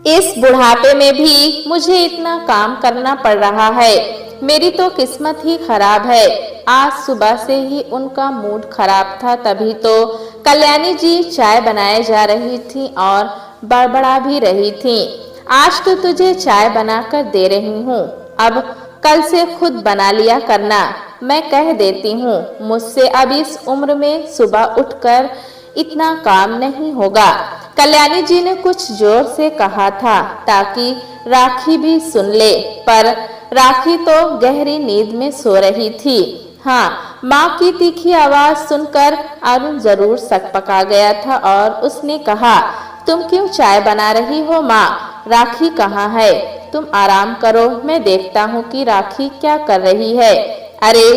इस बुढ़ापे में भी मुझे इतना काम करना पड़ रहा है। मेरी तो किस्मत ही खराब है। आज सुबह से ही उनका मूड खराब था, तभी तो कल्याणी जी चाय बनाए जा रही थी और बड़बड़ा भी रही थी। आज तो तुझे चाय बनाकर दे रही हूँ, अब कल से खुद बना लिया करना। मैं कह देती हूँ, मुझसे अब इस उम्र में सुबह उठकर इतना काम नहीं होगा। कल्याणी जी ने कुछ जोर से कहा था ताकि राखी भी सुन ले, पर राखी तो गहरी नींद में सो रही थी। हाँ, माँ की तीखी आवाज सुनकर अरुण जरूर सकपका गया था और उसने कहा, तुम क्यों चाय बना रही हो माँ? राखी कहाँ है? तुम आराम करो, मैं देखता हूँ कि राखी क्या कर रही है। अरे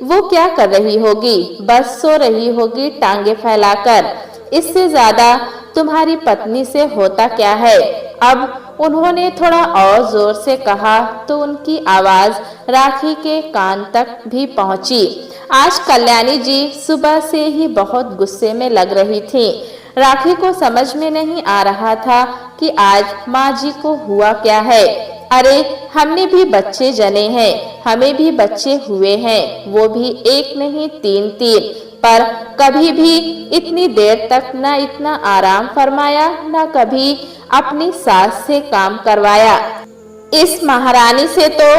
वो क्या कर रही होगी? बस सो रही होगी टांगे फैलाकर। इससे ज्यादा तुम्हारी पत्नी से होता क्या है? अब उन्होंने थोड़ा और जोर से कहा तो उनकी आवाज राखी के कान तक भी पहुंची। आज कल्याणी जी सुबह से ही बहुत गुस्से में लग रही थी। राखी को समझ में नहीं आ रहा था कि आज माँ जी को हुआ क्या है। अरे हमने भी बच्चे जने हैं, हमें भी बच्चे हुए हैं, वो भी एक नहीं तीन तीन, पर कभी भी इतनी देर तक न इतना आराम फरमाया, न कभी अपनी सास से काम करवाया। इस महारानी से तो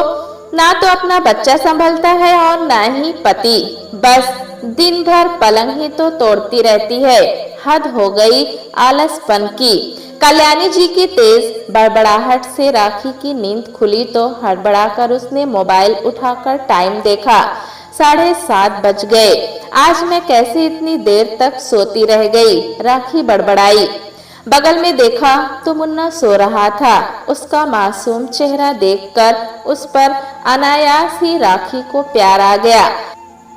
ना तो अपना बच्चा संभलता है और ना ही पति, बस दिन भर पलंग ही तो तोड़ती रहती है। हद हो गई आलसपन की। कल्याणी जी की तेज बड़बड़ाहट से राखी की नींद खुली तो हड़बड़ाकर उसने मोबाइल उठाकर टाइम देखा। 7:30 बज गए। आज मैं कैसे इतनी देर तक सोती रह गई? राखी बड़बड़ाई। बगल में देखा तो मुन्ना सो रहा था। उसका मासूम चेहरा देखकर उस पर अनायास ही राखी को प्यार आ गया।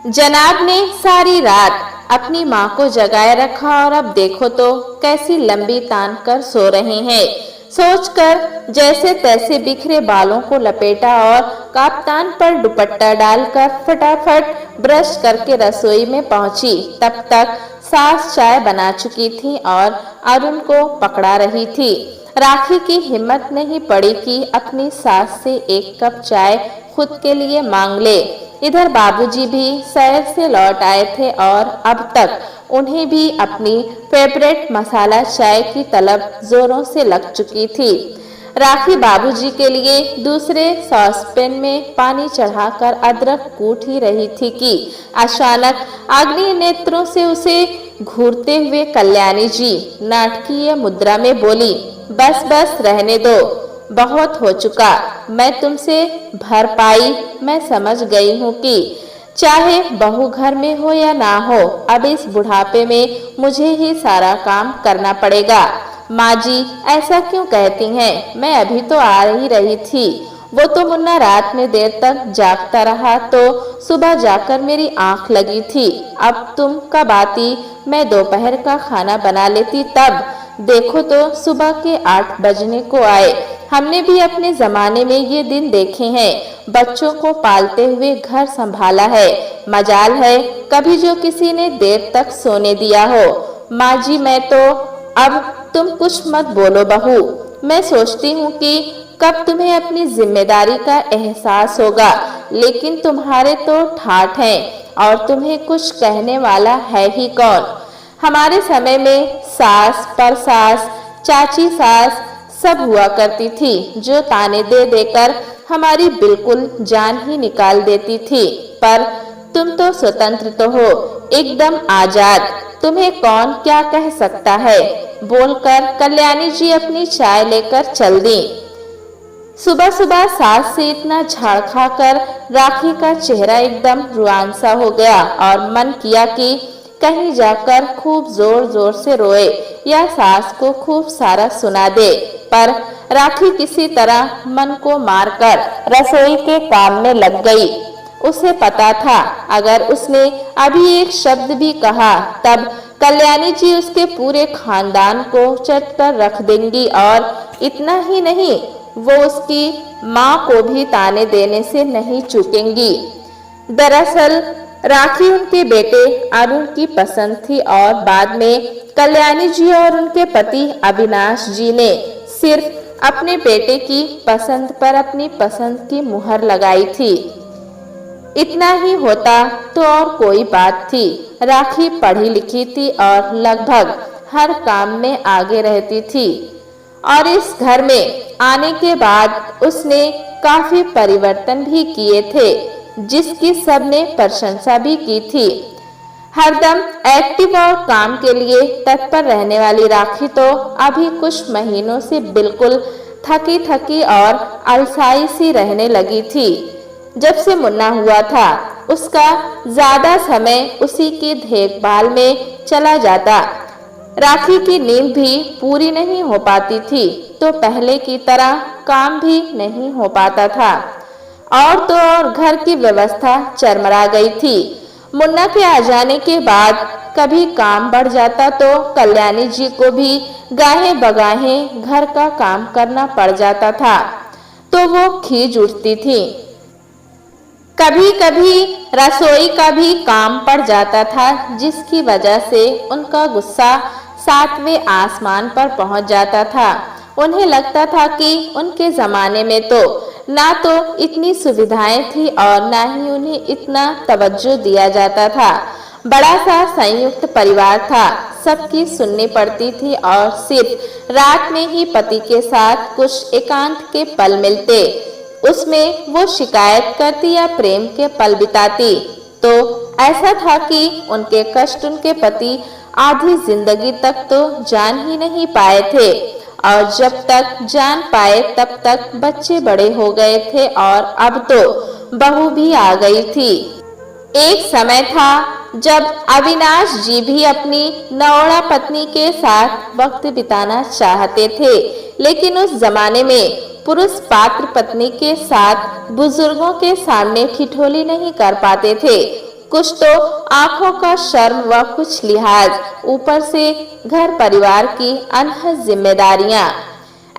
जनाब ने सारी रात अपनी माँ को जगाए रखा और अब देखो तो कैसी लंबी तान कर सो रहे हैं। सोचकर जैसे तैसे बिखरे बालों को लपेटा और काफ्तान पर दुपट्टा डालकर फटाफट ब्रश करके रसोई में पहुंची। तब तक सास चाय बना चुकी थी और अरुण को पकड़ा रही थी। राखी की हिम्मत नहीं पड़ी कि अपनी सास से एक कप चाय खुद के लिए मांग ले। इधर बाबूजी भी शहर से लौट आए थे और अब तक उन्हें भी अपनी फेवरेट मसाला चाय की तलब जोरों से लग चुकी थी। राखी बाबूजी के लिए दूसरे सॉसपेन में पानी चढ़ाकर अदरक कूट ही रही थी कि अचानक अग्नि नेत्रों से उसे घूरते हुए कल्याणी जी नाटकीय मुद्रा में बोली, बस बस रहने दो, बहुत हो चुका। मैं तुमसे भरपाई मैं समझ गई हूँ कि चाहे बहू घर में हो या ना हो, अब इस बुढ़ापे में मुझे ही सारा काम करना पड़ेगा। माँ जी ऐसा क्यों कहती हैं? मैं अभी तो आ ही रही थी। वो तो मुन्ना रात में देर तक जागता रहा तो सुबह जाकर मेरी आंख लगी थी। अब तुम कब आती? मैं दोपहर का खाना बना लेती तब। देखो तो सुबह के 8 बजने को आए। हमने भी अपने जमाने में ये दिन देखे हैं। बच्चों को पालते हुए घर संभाला है। मजाल है कभी जो किसी ने देर तक सोने दिया हो। माँ जी मैं तो अब तुम कुछ मत बोलो बहू। मैं सोचती हूँ कि कब तुम्हें अपनी जिम्मेदारी का एहसास होगा, लेकिन तुम्हारे तो ठाठ हैं और तुम्हें कुछ कहने वाला है ही कौन। हमारे समय में सास परसास चाची सास सब हुआ करती थी जो ताने दे देकर हमारी बिल्कुल जान ही निकाल देती थी। पर तुम तो स्वतंत्र तो हो, एकदम आजाद। तुम्हें कौन क्या कह सकता है? बोलकर कल्याणी जी अपनी चाय लेकर चल दी। सुबह सुबह सास से इतना झाड़ खाकर राखी का चेहरा एकदम रुआन सा हो गया और मन किया कि कहीं जाकर खूब जोर जोर से रोए या सास को खूब सारा सुना दे। पर राखी किसी तरह मन को मारकर रसोई के काम में लग गई। उसे पता था अगर उसने अभी एक शब्द भी कहा तब कल्याणी जी उसके पूरे खानदान को चट कर रख देंगी और इतना ही नहीं, वो उसकी माँ को भी ताने देने से नहीं चूकेंगी। दरअसल राखी उनके बेटे अरुण की पसंद थी और बाद में कल्याणी जी और उनके पति अविनाश जी ने सिर्फ अपने बेटे की पसंद पर अपनी पसंद की मुहर लगाई थी। इतना ही होता तो और कोई बात थी। राखी पढ़ी लिखी थी और लगभग हर काम में आगे रहती थी और इस घर में आने के बाद उसने काफी परिवर्तन भी किए थे, जिसकी सबने प्रशंसा भी की थी। हरदम एक्टिव और काम के लिए तत्पर रहने वाली राखी तो अभी कुछ महीनों से बिल्कुल थकी थकी और अलसाई सी रहने लगी थी। जब से मुन्ना हुआ था उसका ज्यादा समय उसी की देखभाल में चला जाता। राखी की नींद भी पूरी नहीं हो पाती थी तो पहले की तरह काम भी नहीं हो पाता था और तो और घर की व्यवस्था चरमरा गई थी। मुन्ना के आ जाने के बाद कभी काम बढ़ जाता तो कल्याणी जी को भी गाहें बगाहें घर का काम करना पड़ जाता था तो वो खींच उठती थी। कभी कभी रसोई का भी काम पड़ जाता था, जिसकी वजह से उनका गुस्सा 7वें आसमान पर पहुंच जाता था। उन्हें लगता था कि उनके जमाने में तो ना तो इतनी सुविधाएं थी और ना ही उन्हें इतना तवज्जो दिया जाता था। बड़ा सा संयुक्त परिवार था, सबकी सुननी पड़ती थी और सिर्फ रात में ही पति के साथ कुछ एकांत के पल मिलते, उसमें वो शिकायत करती या प्रेम के पल बिताती। तो ऐसा था कि उनके कष्ट उनके पति आधी जिंदगी तक तो जान ही नहीं पाए थे और जब तक जान पाए तब तक बच्चे बड़े हो गए थे और अब तो बहू भी आ गई थी। एक समय था जब अविनाश जी भी अपनी नौड़ा पत्नी के साथ वक्त बिताना चाहते थे, लेकिन उस जमाने में पुरुष पात्र पत्नी के साथ बुजुर्गों के सामने ठिठोली नहीं कर पाते थे। कुछ तो आंखों का शर्म व कुछ लिहाज, ऊपर से घर परिवार की अनहद जिम्मेदारियां।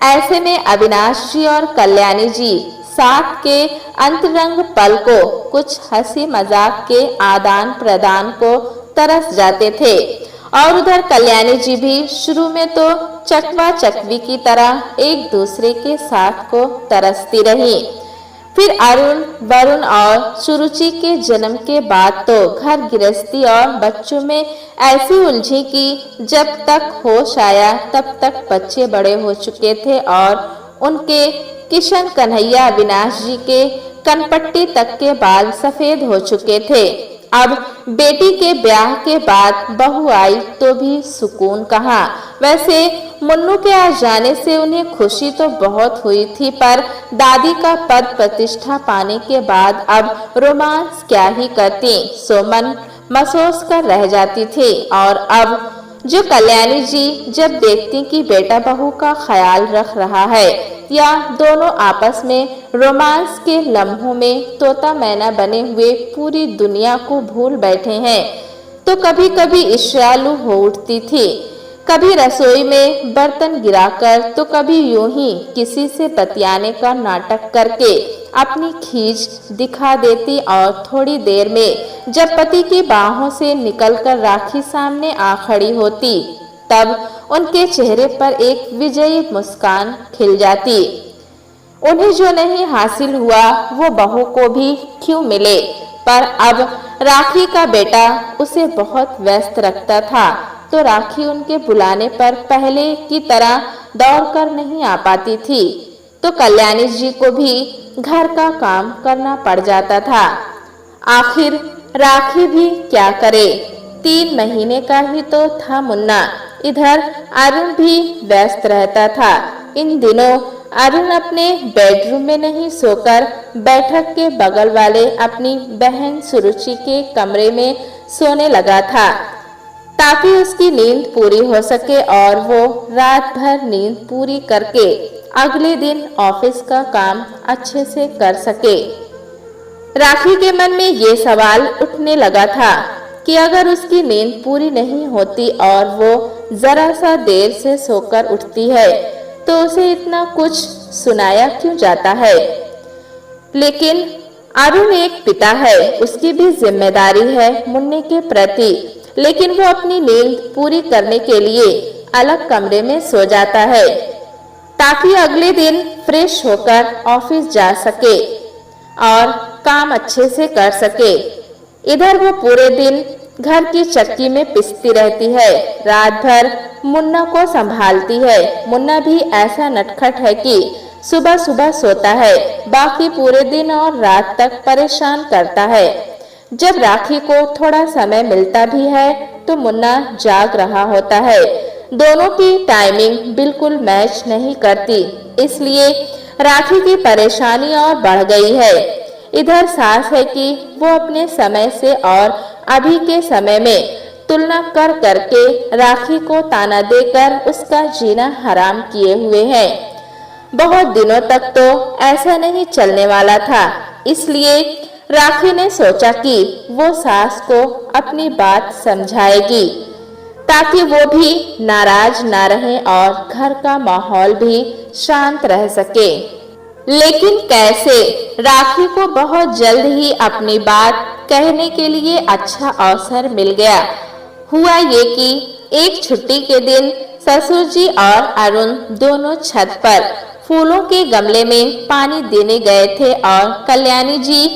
ऐसे में अविनाश जी और कल्याणी जी साथ के अंतरंग पल को, कुछ हंसी मजाक के आदान प्रदान को तरस जाते थे और उधर कल्याणी जी भी शुरू में तो चकवा चकवी की तरह एक दूसरे के साथ को तरसती रही। फिर अरुण, वरुण और सुरुचि के जन्म के बाद तो घर गृहस्थी और बच्चों में ऐसी उलझी कि जब तक होश आया तब तक बच्चे बड़े हो चुके थे और उनके किशन कन्हैया अविनाश जी के कनपट्टी तक के बाल सफेद हो चुके थे। अब बेटी के ब्याह के बाद बहू आई तो भी सुकून कहाँ। वैसे मुन्नू के आ जाने से उन्हें खुशी तो बहुत हुई थी, पर दादी का पद प्रतिष्ठा पाने के बाद अब रोमांस क्या ही करती, सो मन महसूस कर रह जाती थी। और अब जो कल्याणी जी जब देखती कि बेटा बहू का ख्याल रख रहा है या दोनों आपस में रोमांस के लम्हों में तोता मैना बने हुए पूरी दुनिया को भूल बैठे हैं, तो कभी कभी ईर्ष्यालु हो उठती थी। कभी रसोई में बर्तन गिराकर तो कभी यूं ही किसी से बतियाने का नाटक करके अपनी खींच दिखा देती और थोड़ी देर में जब पति की बाहों से निकलकर राखी सामने आ खड़ी होती तब उनके चेहरे पर एक विजयी मुस्कान खिल जाती। उन्हें जो नहीं हासिल हुआ वो बहू को भी क्यों मिले, पर अब राखी का बेटा उसे बहुत व्यस्त रखता था तो राखी उनके बुलाने पर पहले की तरह दौड़कर नहीं आ पाती थी, तो कल्याणी जी को भी घर का काम करना पड़ जाता था। आखिर राखी भी क्या करे, 3 महीने का ही तो था मुन्ना। इधर अरुण भी व्यस्त रहता था। इन दिनों अरुण अपने बेडरूम में नहीं सोकर बैठक के बगल वाले अपनी बहन सुरुचि के कमरे में सोने लगा था ताकि उसकी नींद पूरी हो सके और वो रात भर नींद पूरी करके अगले दिन ऑफिस का काम अच्छे से कर सके। राखी के मन में ये सवाल उठने लगा था कि अगर उसकी नींद पूरी नहीं होती और वो जरा सा देर से सोकर उठती है तो उसे इतना कुछ सुनाया क्यों जाता है। लेकिन अरुण एक पिता है, उसकी भी जिम्मेदारी है मुन्ने के प्रति, लेकिन वो अपनी नींद पूरी करने के लिए अलग कमरे में सो जाता है। ताकि अगले दिन फ्रेश होकर ऑफिस जा सके और काम अच्छे से कर सके। इधर वो पूरे दिन घर की चक्की में पिसती रहती है, रात भर मुन्ना को संभालती है। मुन्ना भी ऐसा नटखट है कि सुबह सुबह सोता है, बाकी पूरे दिन और रात तक परेशान करता है। जब राखी को थोड़ा समय मिलता भी है तो मुन्ना जाग रहा होता है। दोनों की टाइमिंग बिल्कुल मैच नहीं करती, इसलिए राखी की परेशानी और बढ़ गई है। इधर सास है कि वो अपने समय से और अभी के समय में तुलना कर करके राखी को ताना देकर उसका जीना हराम किए हुए है। बहुत दिनों तक तो ऐसा नहीं चलने वाला था, इसलिए राखी ने सोचा कि वो सास को अपनी बात समझाएगी ताकि वो भी नाराज ना रहे और घर का माहौल भी शांत रह सके। लेकिन कैसे? राखी को बहुत जल्द ही अपनी बात कहने के लिए अच्छा अवसर मिल गया। हुआ ये कि एक छुट्टी के दिन ससुर जी और अरुण दोनों छत पर फूलों के गमले में पानी देने गए थे और कल्याणी जी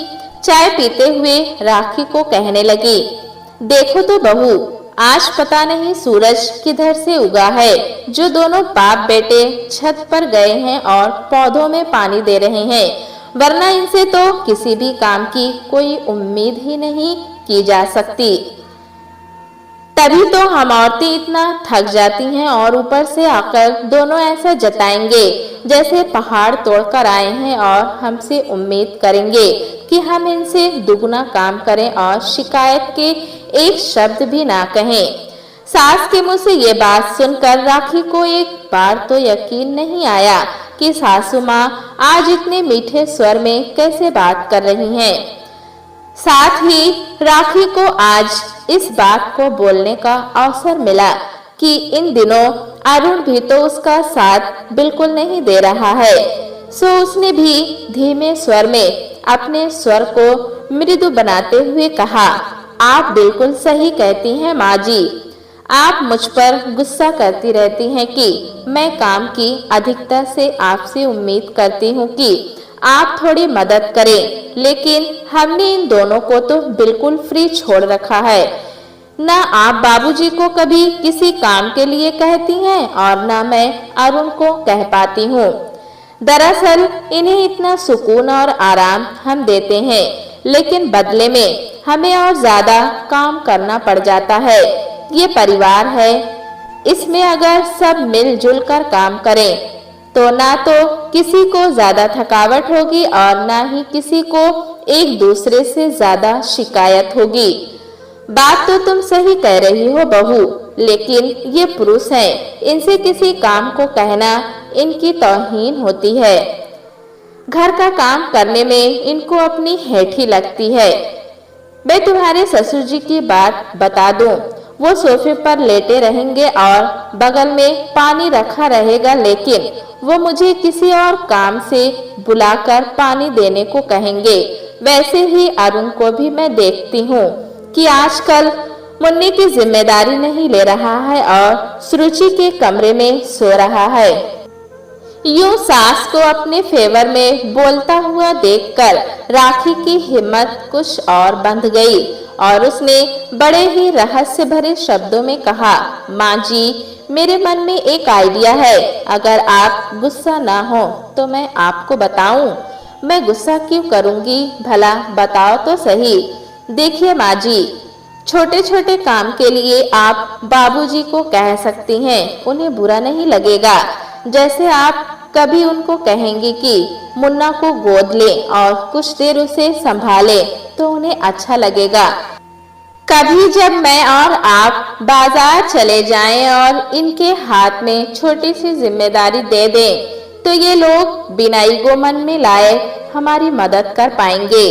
चाय पीते हुए राखी को कहने लगी, देखो तो बहू, आज पता नहीं सूरज किधर से उगा है जो दोनों बाप बेटे छत पर गए हैं और पौधों में पानी दे रहे हैं, वरना इनसे तो किसी भी काम की कोई उम्मीद ही नहीं की जा सकती। तभी तो हम औरतें इतना थक जाती हैं और ऊपर से आकर दोनों ऐसा जताएंगे जैसे पहाड़ तोड़कर आए हैं और हमसे उम्मीद करेंगे कि हम इनसे दुगना काम करें और शिकायत के एक शब्द भी ना कहें। सास के मुंह से ये बात सुनकर राखी को एक बार तो यकीन नहीं आया कि सासू माँ आज इतने मीठे स्वर में कैसे बात कर रही हैं। साथ ही राखी को आज इस बात को बोलने का अवसर मिला कि इन दिनों अरुण भी तो उसका साथ बिल्कुल नहीं दे रहा है। सो उसने भी धीमे स्वर में अपने स्वर को मृदु बनाते हुए कहा, आप बिल्कुल सही कहती हैं माँ जी। आप मुझ पर गुस्सा करती रहती हैं कि मैं काम की अधिकता से आपसे उम्मीद करती हूँ कि आप थोड़ी मदद करें, लेकिन हमने इन दोनों को तो बिल्कुल फ्री छोड़ रखा है। ना आप बाबूजी को कभी किसी काम के लिए कहती हैं और ना मैं अरुण को कह पाती हूँ। दरअसल इन्हें इतना सुकून और आराम हम देते हैं, लेकिन बदले में हमें और ज्यादा काम करना पड़ जाता है। ये परिवार है, इसमें अगर सब मिलजुल कर काम करें तो ना तो किसी को ज्यादा थकावट होगी और ना ही किसी को एक दूसरे से ज्यादा शिकायत होगी। बात तो तुम सही कह रही हो बहू, लेकिन ये पुरुष हैं, इनसे किसी काम को कहना इनकी तौहीन होती है। घर का काम करने में इनको अपनी हेठी लगती है। मैं तुम्हारे ससुर जी की बात बता दूं, वो सोफे पर लेटे रहेंगे और बगल में पानी रखा रहेगा, लेकिन वो मुझे किसी और काम से बुलाकर पानी देने को कहेंगे। वैसे ही अरुण को भी मैं देखती हूँ कि आजकल मुन्नी की जिम्मेदारी नहीं ले रहा है और सुरुचि के कमरे में सो रहा है। यूं सास को अपने फेवर में बोलता हुआ देखकर राखी की हिम्मत कुछ और बंध गई और उसने बड़े ही रहस्य भरे शब्दों में कहा, माँ जी, मेरे मन में एक आइडिया है। अगर आप गुस्सा ना हो तो मैं आपको बताऊं। मैं गुस्सा क्यों करूंगी भला, बताओ तो सही। देखिए माँ जी, छोटे छोटे काम के लिए आप बाबूजी को कह सकती हैं, उन्हें बुरा नहीं लगेगा। जैसे आप कभी उनको कहेंगी कि मुन्ना को गोद ले और कुछ देर उसे संभाले तो उन्हें अच्छा लगेगा। कभी जब मैं और आप बाजार चले जाएं और इनके हाथ में छोटी सी जिम्मेदारी दे दें तो ये लोग बिना ईगो मन में लाए हमारी मदद कर पाएंगे।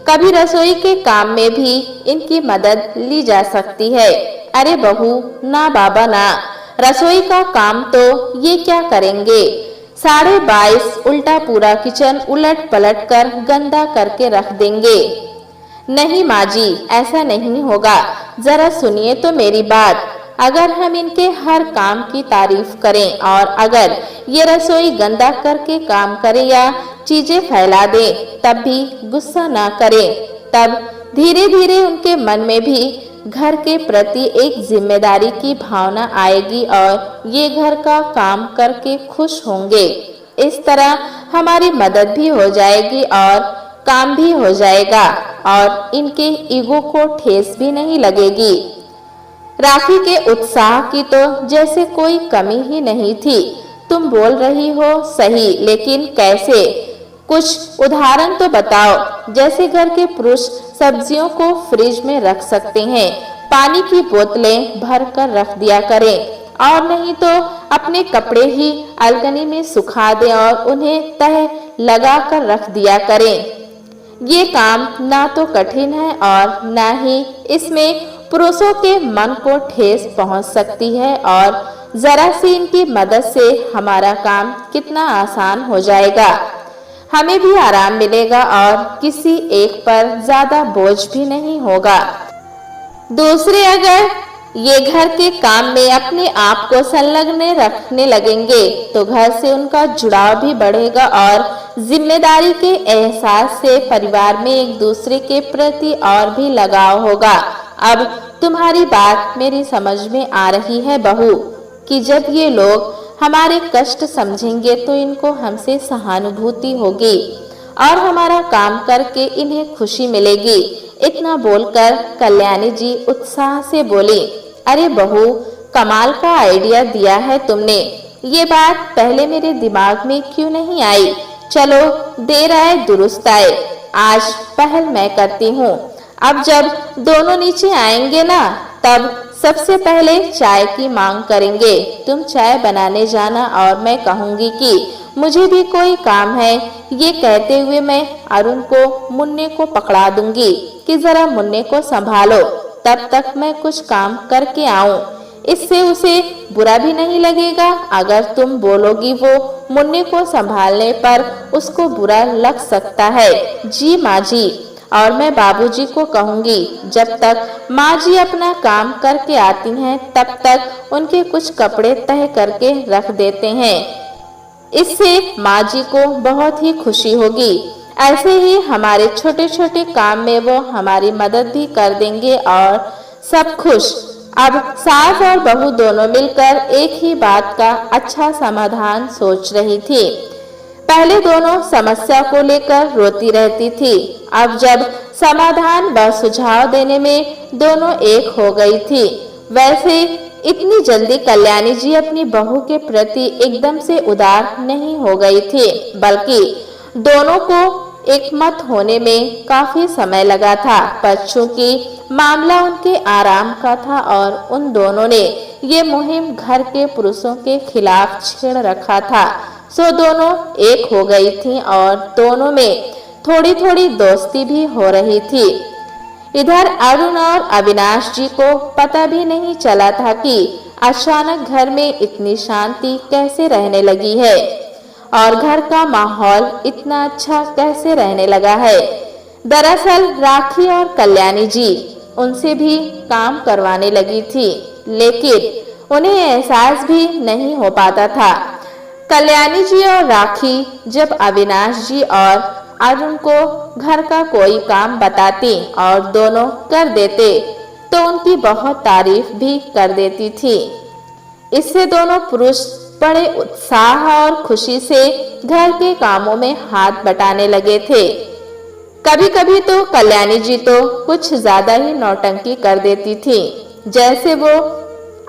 कभी रसोई के काम में भी इनकी मदद ली जा सकती है। अरे बहू, ना बाबा ना, रसोई का काम तो ये क्या करेंगे। 22:30 उल्टा पूरा किचन उलट पलट कर गंदा करके रख देंगे। नहीं माँ जी, ऐसा नहीं होगा। जरा सुनिए तो मेरी बात। अगर हम इनके हर काम की तारीफ करें और अगर ये रसोई गंदा करके काम करें या चीजें फैला दें तब भी गुस्सा ना करें, तब धीरे धीरे उनके मन में भी घर के प्रति एक जिम्मेदारी की भावना आएगी और ये घर का काम करके खुश होंगे। इस तरह हमारी मदद भी हो जाएगी और काम भी हो जाएगा और इनके ईगो को ठेस भी नहीं लगेगी। राखी के उत्साह की तो जैसे कोई कमी ही नहीं थी। तुम बोल रही हो सही, लेकिन कैसे? कुछ उदाहरण तो बताओ। जैसे घर के पुरुष सब्जियों को फ्रिज में रख सकते हैं, पानी की बोतलें भर कर रख दिया करें, और नहीं तो अपने कपड़े ही अलगनी में सुखा दें और उन्हें तह लगा कर रख दिया करें। ये काम ना तो कठिन है और ना ही इसमें पुरुषों के मन को ठेस पहुंच सकती है, और जरा सी इनकी मदद से हमारा काम कितना आसान हो जाएगा। हमें भी आराम मिलेगा और किसी एक पर ज्यादा बोझ भी नहीं होगा। दूसरे अगर ये घर के काम में अपने आप को संलग्न रखने लगेंगे तो घर से उनका जुड़ाव भी बढ़ेगा और जिम्मेदारी के एहसास से परिवार में एक दूसरे के प्रति और भी लगाव होगा। अब तुम्हारी बात मेरी समझ में आ रही है बहू, कि जब ये लोग हमारे कष्ट समझेंगे तो इनको हमसे सहानुभूति होगी और हमारा काम करके इन्हें खुशी मिलेगी। इतना बोलकर कल्याणी जी उत्साह से बोली, अरे बहू, कमाल का आइडिया दिया है तुमने। ये बात पहले मेरे दिमाग में क्यों नहीं आई? चलो, देर आए दुरुस्त आए। आज पहल मैं करती हूँ। अब जब दोनों नीचे आएंगे ना, तब सबसे पहले चाय की मांग करेंगे। तुम चाय बनाने जाना और मैं कहूँगी कि मुझे भी कोई काम है। ये कहते हुए मैं अरुण को मुन्ने को पकड़ा दूंगी कि जरा मुन्ने को संभालो, तब तक मैं कुछ काम करके आऊं। इससे उसे बुरा भी नहीं लगेगा। अगर तुम बोलोगी वो मुन्ने को संभालने पर उसको बुरा लग सकता है। जी माँ जी। और मैं बाबूजी को कहूंगी जब तक माँ जी अपना काम करके आती हैं तब तक उनके कुछ कपड़े तह करके रख देते हैं। इससे माँ जी को बहुत ही खुशी होगी। ऐसे ही हमारे छोटे छोटे काम में वो हमारी मदद भी कर देंगे और सब खुश। अब सास और बहू दोनों मिलकर एक ही बात का अच्छा समाधान सोच रही थी। पहले दोनों समस्या को लेकर रोती रहती थी। अब जब समाधान व सुझाव देने में दोनों एक हो गई थी, वैसे इतनी जल्दी कल्याणी जी अपनी बहू के प्रति एकदम से उदार नहीं हो गई थी, बल्कि दोनों को एकमत होने में काफी समय लगा था। पर चूंकि मामला उनके आराम का था और उन दोनों ने ये मुहिम घर के पुरुषों के खिलाफ छेड़ रखा था, सो दोनों एक हो गई थी और दोनों में थोड़ी थोड़ी दोस्ती भी हो रही थी। इधर अरुण और अविनाश जी को पता भी नहीं चला था कि अचानक घर में इतनी शांति कैसे रहने लगी है और घर का माहौल इतना अच्छा कैसे रहने लगा है। दरअसल राखी और कल्याणी जी उनसे भी काम करवाने लगी थी, लेकिन उन्हें एहसास भी नहीं हो पाता था। कल्याणी जी और राखी जब अविनाश जी और अरुण को घर का कोई काम बताती और दोनों कर देते तो उनकी बहुत तारीफ भी कर देती थी। इससे दोनों पुरुष बड़े उत्साह और खुशी से घर के कामों में हाथ बटाने लगे थे। कभी कभी तो कल्याणी जी तो कुछ ज्यादा ही नौटंकी कर देती थी। जैसे वो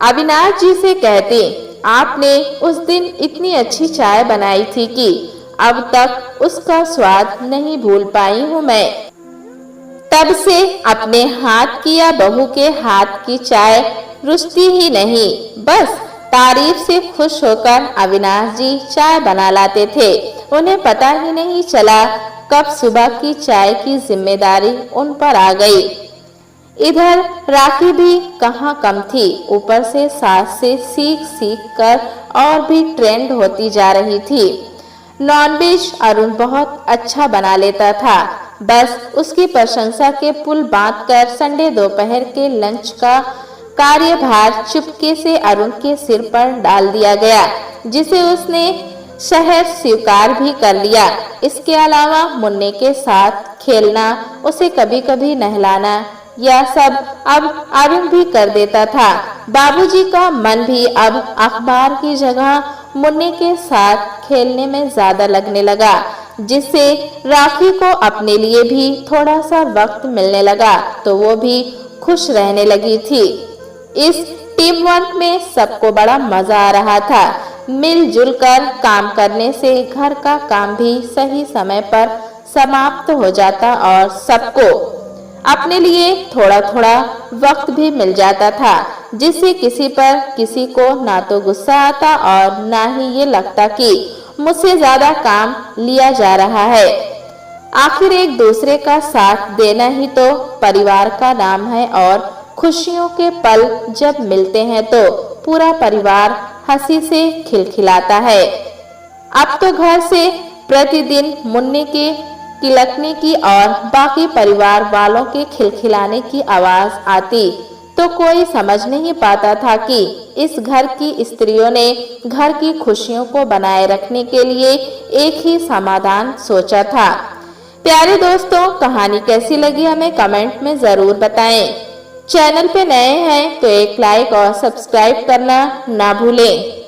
अविनाश जी से कहती, आपने उस दिन इतनी अच्छी चाय बनाई थी कि अब तक उसका स्वाद नहीं भूल पाई हूँ मैं। तब से अपने हाथ की या बहू के हाथ की चाय रुचती ही नहीं। बस तारीफ से खुश होकर अविनाश जी चाय बना लाते थे। उन्हें पता ही नहीं चला कब सुबह की चाय की जिम्मेदारी उन पर आ गई। इधर राखी भी कहाँ कम थी, ऊपर से सास से सीख सीख कर और भी ट्रेंड होती जा रही थी। नॉनवेज अरुण बहुत अच्छा बना लेता था। बस उसकी प्रशंसा के पुल बांधकर संडे दोपहर के लंच का कार्यभार चुपके से अरुण के सिर पर डाल दिया गया, जिसे उसने शहर स्वीकार भी कर लिया। इसके अलावा मुन्ने के साथ खेलना, उसे कभी कभी नहलाना, यह सब अब अरुण भी कर देता था। बाबूजी का मन भी अब अखबार की जगह मुन्ने के साथ खेलने में ज्यादा लगने लगा, जिससे राखी को अपने लिए भी थोड़ा सा वक्त मिलने लगा तो वो भी खुश रहने लगी थी। इस टीम वर्क में सबको बड़ा मजा आ रहा था। मिलजुल कर काम करने से घर का काम भी सही समय पर समाप्त हो जाता और सबको अपने लिए थोड़ा थोड़ा वक्त भी मिल जाता था, जिससे किसी पर किसी को ना तो गुस्सा आता और ना ही ये लगता कि मुझसे ज्यादा काम लिया जा रहा है। आखिर एक दूसरे का साथ देना ही तो परिवार का नाम है और खुशियों के पल जब मिलते हैं तो पूरा परिवार हंसी से खिलखिलाता है। अब तो घर से प्रतिदिन मुन्ने के किलकने की और बाकी परिवार वालों के खिलखिलाने की आवाज आती तो कोई समझ नहीं पाता था कि इस घर की स्त्रियों ने घर की खुशियों को बनाए रखने के लिए एक ही समाधान सोचा था। प्यारे दोस्तों, कहानी कैसी लगी हमें कमेंट में जरूर बताएं। चैनल पे नए हैं तो एक लाइक और सब्सक्राइब करना ना भूलें।